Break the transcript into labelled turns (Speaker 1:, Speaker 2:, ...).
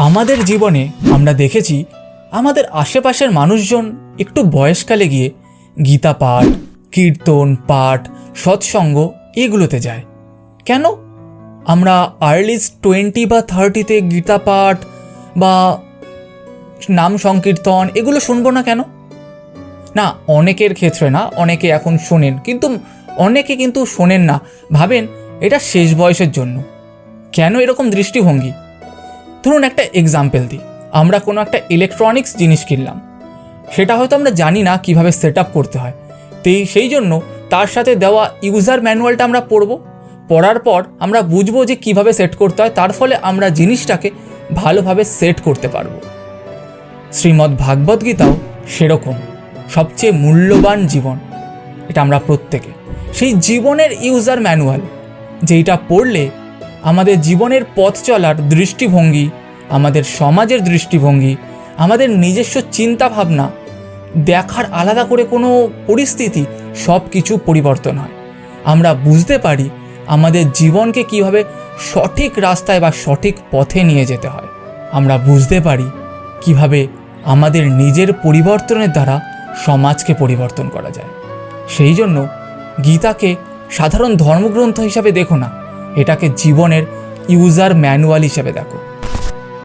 Speaker 1: আমাদের জীবনে আমরা দেখেছি আমাদের আশেপাশের মানুষজন একটু বয়সকালে গিয়ে গীতা পাঠ, কীর্তন পাঠ, সৎসঙ্গ এগুলোতে যায়। কেন আমরা আর্লি 20 বা 30-তে গীতা পাঠ বা নাম সংকীর্তন এগুলো শুনবো না কেন? না, অনেকের ক্ষেত্রে না, অনেকে এখন শোনেন, কিন্তু অনেকে কিন্তু শোনেন না, ভাবেন এটা শেষ বয়সের জন্য। কেন এরকম দৃষ্টিভঙ্গি? ধরুন একটা এক্সাম্পল দিই, আমরা কোনো একটা ইলেকট্রনিক্স জিনিস কিনলাম, সেটা হয়তো আমরা জানি না কিভাবে সেট আপ করতে হয়, সেই জন্য তার সাথে দেওয়া ইউজার ম্যানুয়ালটা আমরা পড়ার পর আমরা বুঝবো যে কিভাবে সেট করতে হয়, তার ফলে আমরা জিনিসটাকে ভালোভাবে সেট করতে পারবো। শ্রীমদ্ ভাগবত গীতাও সেরকম সবচেয়ে মূল্যবান জীবন, এটা আমরা প্রত্যেকে সেই জীবনের ইউজার ম্যানুয়াল, যেইটা পড়লে আমাদের জীবনের পথ চলার দৃষ্টিভঙ্গি, আমাদের সমাজের দৃষ্টিভঙ্গি, আমাদের নিজস্ব চিন্তাভাবনা, দেখার আলাদা করে কোনো পরিস্থিতি, সব কিছু পরিবর্তন হয়। আমরা বুঝতে পারি আমাদের জীবনকে কিভাবে সঠিক রাস্তায় বা সঠিক পথে নিয়ে যেতে হয়। আমরা বুঝতে পারি কিভাবে আমাদের নিজের পরিবর্তনের দ্বারা সমাজকে পরিবর্তন করা যায়। সেই জন্য গীতাকে সাধারণ ধর্মগ্রন্থ হিসাবে দেখো না, এটাকে জীবনের ইউজার ম্যানুয়াল হিসাবে দেখো।